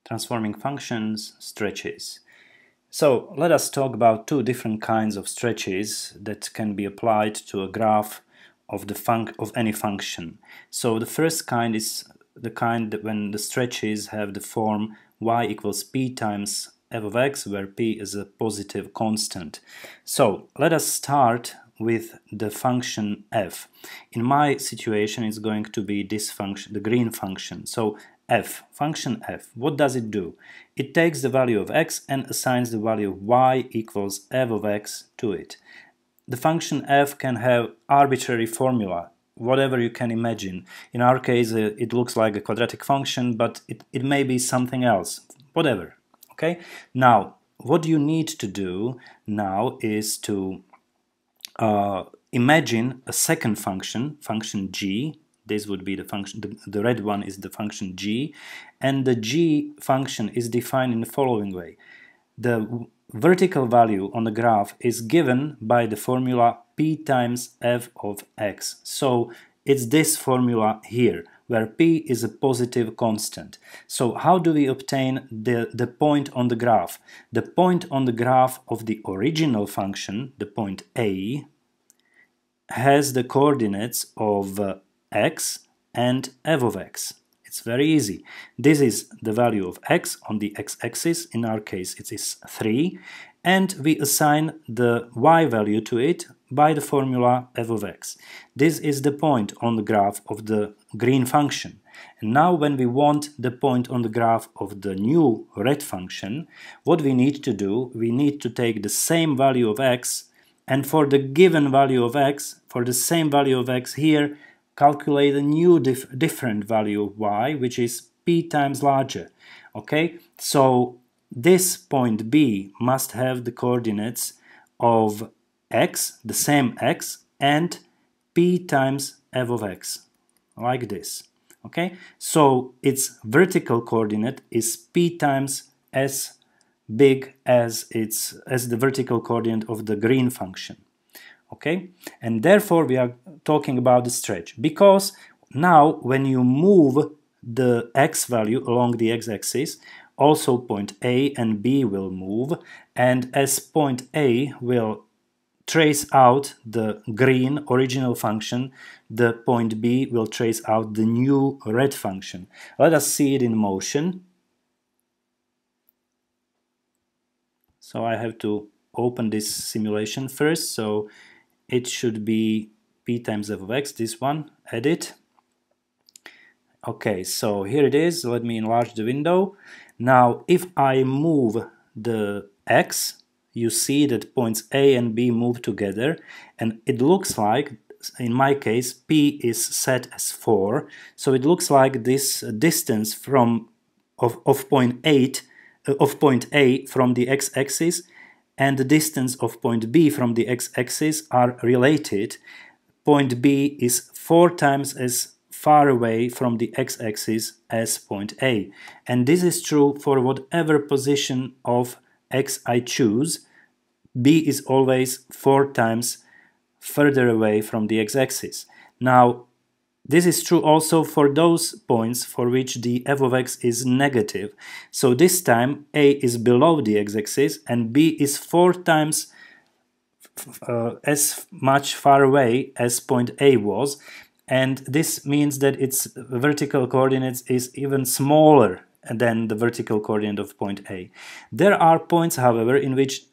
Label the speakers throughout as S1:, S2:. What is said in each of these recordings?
S1: Transforming functions, stretches. So let us talk about two different kinds of stretches that can be applied to a graph of any function. So the first kind is the kind that when the stretches have the form y equals p times f of x, where p is a positive constant. So let us start with the function f. In my situation, it's going to be this function, the green function. So function f, what does it do? It takes the value of x and assigns the value of y equals f of x to it. The function f can have arbitrary formula, whatever you can imagine. In our case, it looks like a quadratic function, but it may be something else, whatever. Okay? Now, what you need to do now is to imagine a second function, function g. This would be the function, the red one is the function g, and the g function is defined in the following way. The vertical value on the graph is given by the formula p times f of x. So it's this formula here, where p is a positive constant. So how do we obtain the point on the graph? The point on the graph of the original function, the point A, has the coordinates of x and f of x. It's very easy. This is the value of x on the x-axis. In our case, it is 3. And we assign the y value to it by the formula f of x. This is the point on the graph of the green function. And now when we want the point on the graph of the new red function, what we need to do, we need to take the same value of x, and for the given value of x, for the same value of x here, calculate a new different value of y, which is p times larger. Okay, so this point B must have the coordinates of x, the same x, and p times f of x, like this. Okay, so its vertical coordinate is p times as big as the vertical coordinate of the green function. Okay, and therefore we are talking about the stretch, because now when you move the x value along the x-axis, also point A and B will move, and as point A will trace out the green original function, the point B will trace out the new red function. Let us see it in motion. So I have to open this simulation first, so it should be p times f of x, this one, edit. Okay, so here it is. Let me enlarge the window. Now, if I move the x, you see that points A and B move together, and it looks like, in my case, p is set as 4, so it looks like this distance of point A from the x-axis and the distance of point B from the x-axis are related. Point B is 4 times as far away from the x-axis as point A. And this is true for whatever position of x I choose. B is always 4 times further away from the x-axis. Now, this is true also for those points for which the f of x is negative. So this time A is below the x-axis and B is 4 times as much far away as point A was, and this means that its vertical coordinates is even smaller than the vertical coordinate of point A. There are points, however, in which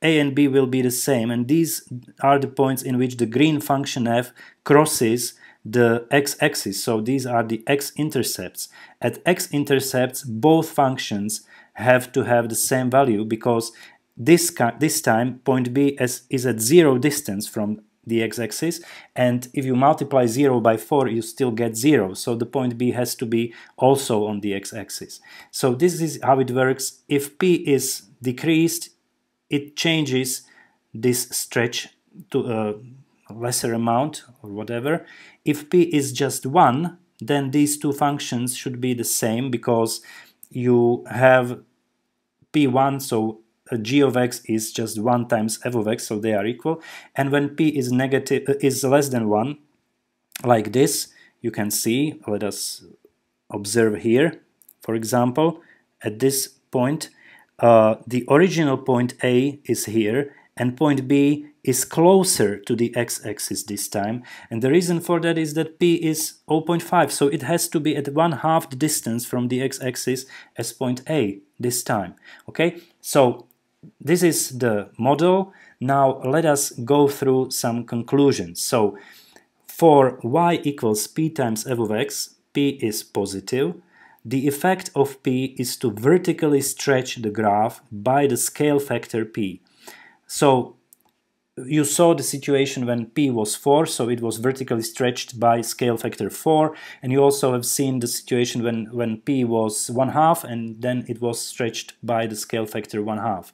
S1: A and B will be the same, and these are the points in which the green function f crosses the x-axis, so these are the x-intercepts. At x-intercepts, both functions have to have the same value, because this time point B is at 0 distance from the x-axis, and if you multiply 0 by 4 you still get 0, so the point B has to be also on the x-axis. So this is how it works. If P is decreased, it changes this stretch to a lesser amount or whatever. If p is just 1, then these two functions should be the same, because you have p1, so g of x is just 1 times f of x, so they are equal. And when p is less than 1, like this, you can see, let us observe here, for example, at this point, the original point A is here, and point B is closer to the x-axis this time, and the reason for that is that P is 0.5, so it has to be at 1/2 the distance from the x-axis as point A this time. Okay, so this is the model. Now let us go through some conclusions. So for y equals p times f of x, p is positive. The effect of p is to vertically stretch the graph by the scale factor p. So you saw the situation when p was 4, so it was vertically stretched by scale factor 4, and you also have seen the situation when p was 1/2, and then it was stretched by the scale factor 1/2.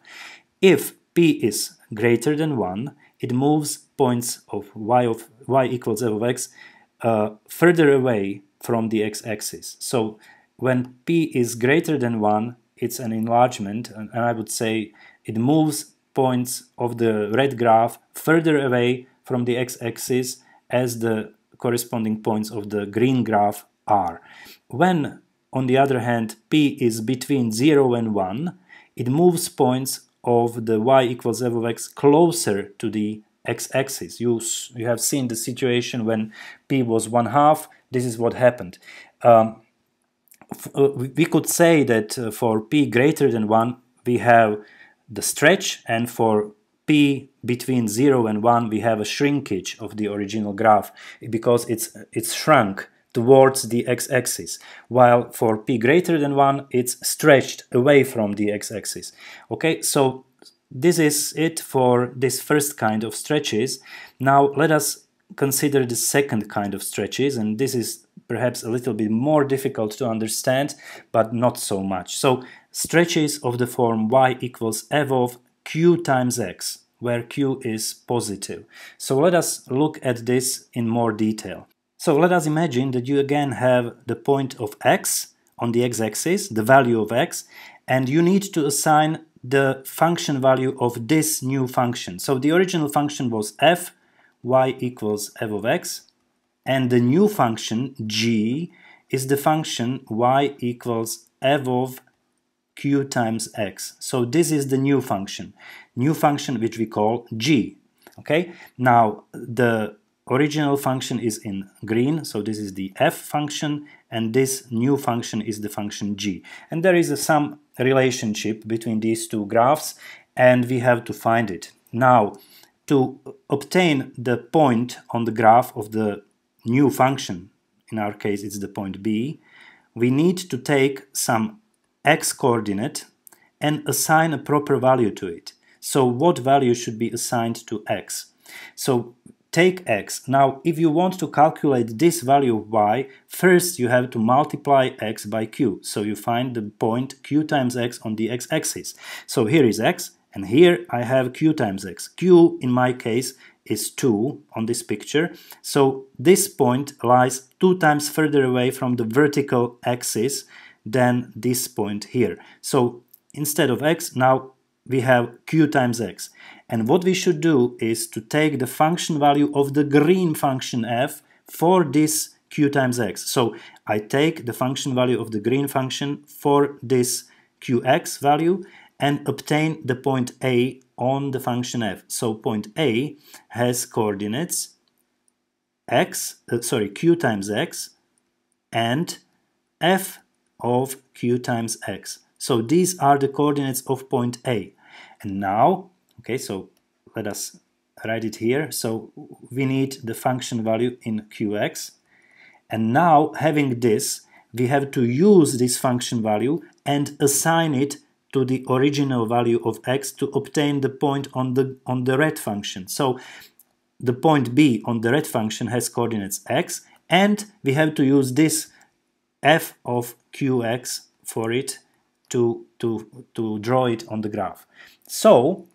S1: If p is greater than 1, it moves points of y equals f of x further away from the x-axis. So when p is greater than 1, it's an enlargement, and I would say it moves points of the red graph further away from the x-axis as the corresponding points of the green graph are. When, on the other hand, p is between 0 and 1, it moves points of the y equals f of x closer to the x-axis. You have seen the situation when p was 1/2. This is what happened. We could say that for p greater than 1, we have the stretch, and for p between 0 and 1, we have a shrinkage of the original graph because it's shrunk towards the x-axis, while for p greater than 1, it's stretched away from the x-axis. Okay, so this is it for this first kind of stretches. Now let us consider the second kind of stretches, and this is perhaps a little bit more difficult to understand, but not so much. So stretches of the form y equals f of q times x, where q is positive. So let us look at this in more detail. So let us imagine that you again have the point of x on the x-axis, the value of x, and you need to assign the function value of this new function. So the original function was f, y equals f of x, and the new function g is the function y equals f of q times x. So this is the new function which we call g. Okay, now the original function is in green, so this is the f function, and this new function is the function g. And there is some relationship between these two graphs, and we have to find it. Now, to obtain the point on the graph of the new function, in our case it's the point b, we need to take some x coordinate and assign a proper value to it. So what value should be assigned to x? So take x. Now if you want to calculate this value of y, first you have to multiply x by q. So you find the point q times x on the x-axis. So here is x, and here I have q times x. Q in my case is 2 on this picture. So this point lies 2 times further away from the vertical axis than this point here. So instead of x, now we have q times x. And what we should do is to take the function value of the green function f for this q times x. So I take the function value of the green function for this qx value and obtain the point a on the function f. So point a has coordinates q times x and f of q times x. So these are the coordinates of point a. And now, okay, so let us write it here. So we need the function value in qx. And now, having this, we have to use this function value and assign it to the original value of x to obtain the point on the red function. So the point b on the red function has coordinates x, and we have to use this f of qx for it to draw it on the graph. So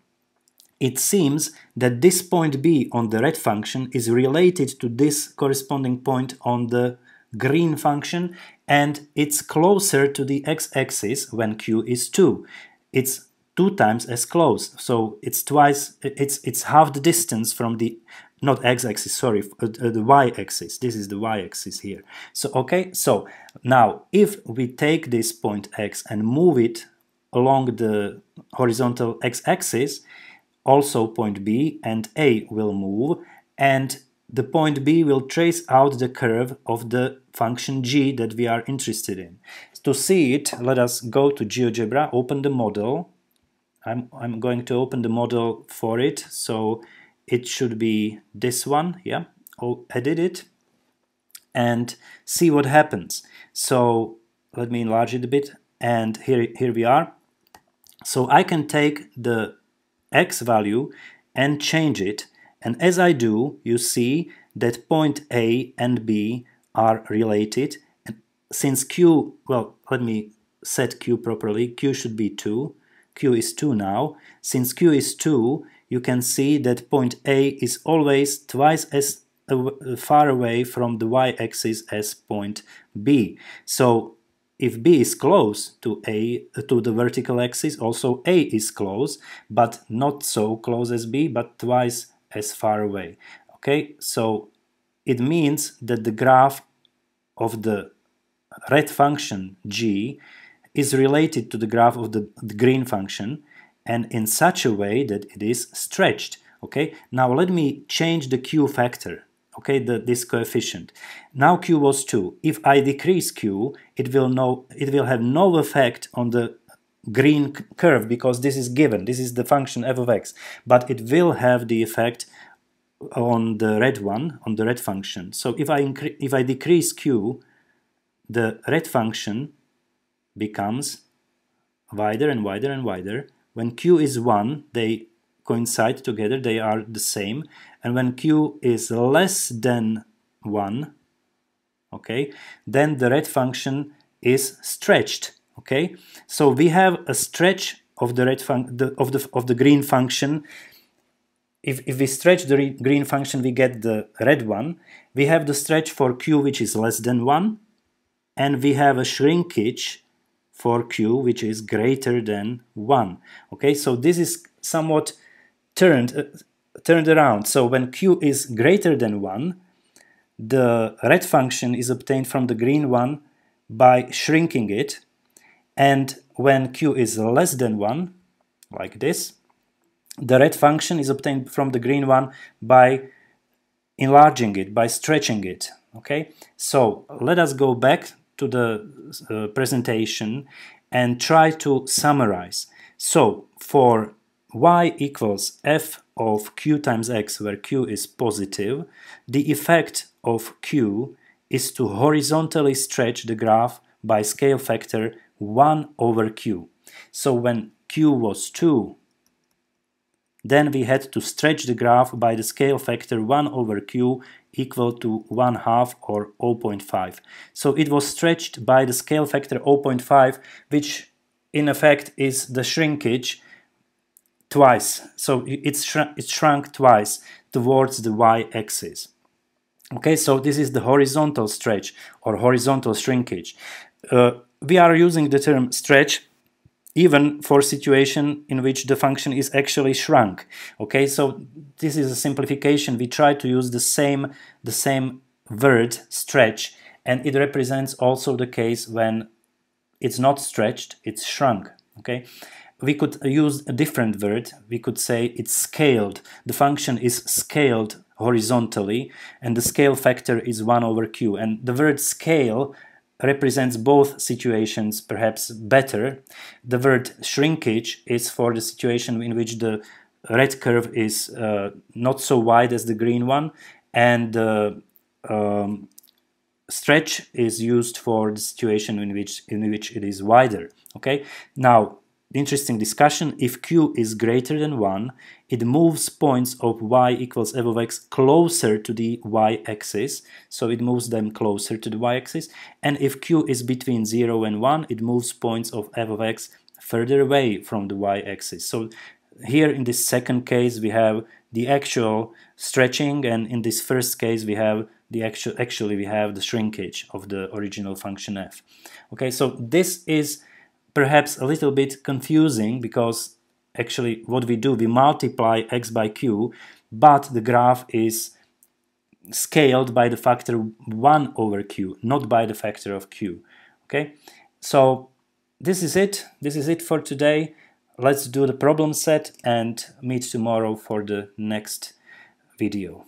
S1: it seems that this point b on the red function is related to this corresponding point on the green function, and it's closer to the x-axis when q is 2. It's 2 times as close, so it's half the distance from the, not x-axis, sorry, the y-axis. This is the y-axis here. So okay, so Now, if we take this point x and move it along the horizontal x-axis, also point B and A will move, and the point B will trace out the curve of the function g that we are interested in. To see it, let us go to GeoGebra, open the model. I'm going to open the model for it, so it should be this one, yeah. I'll edit it and see what happens. So let me enlarge it a bit, and here we are. So I can take the x value and change it, and as I do, you see that point A and B are related, and since q, well, let me set q properly, q should be 2, q is 2 now. Since q is 2, you can see that point A is always twice as far away from the y-axis as point B. So if B is close to the vertical axis, also A is close, but not so close as B, but twice as far away. Okay, so it means that the graph of the red function g is related to the graph of the green function, and in such a way that it is stretched. Okay, now let me change the q factor. Okay, this coefficient. Now q was 2. If I decrease q, it will have no effect on the green curve, because this is given. This is the function f of x, but it will have the effect on the red one, on the red function. So if I decrease q, the red function becomes wider and wider and wider. When q is 1, they coincide together, they are the same, and when q is less than 1, okay, then the red function is stretched. Okay, so we have a stretch of the red of the green function. If we stretch the green function, we get the red one. We have the stretch for q which is less than 1, and we have a shrinkage for q which is greater than 1. Okay, so this is somewhat turned around. So when q is greater than 1, the red function is obtained from the green one by shrinking it, and when q is less than 1, like this, the red function is obtained from the green one by enlarging it, by stretching it. Okay, so let us go back to the presentation and try to summarize. So for y equals f of q times x, where q is positive, the effect of q is to horizontally stretch the graph by scale factor 1 over q. So when q was 2, then we had to stretch the graph by the scale factor 1 over q equal to 1/2 or 0.5. So it was stretched by the scale factor 0.5, which in effect is the shrinkage twice. So it shrunk twice towards the y-axis. Okay, so this is the horizontal stretch or horizontal shrinkage. We are using the term stretch even for situation in which the function is actually shrunk. Okay, so this is a simplification. We try to use the same word, stretch, and it represents also the case when it's not stretched, it's shrunk. Okay, we could use a different word. We could say it's scaled. The function is scaled horizontally, and the scale factor is 1 over q. And the word scale represents both situations perhaps better. The word shrinkage is for the situation in which the red curve is not so wide as the green one, and the stretch is used for the situation in which it is wider. Okay, now interesting discussion. If q is greater than 1, it moves points of y equals f of x closer to the y-axis, so it moves them closer to the y-axis, and if q is between 0 and 1, it moves points of f of x further away from the y-axis. So here in this second case we have the actual stretching, and in this first case we have the actually we have the shrinkage of the original function f. Okay, so this is perhaps a little bit confusing, because actually what we do, we multiply x by q, but the graph is scaled by the factor 1 over q, not by the factor of q. Okay, so this is it for today. Let's do the problem set and meet tomorrow for the next video.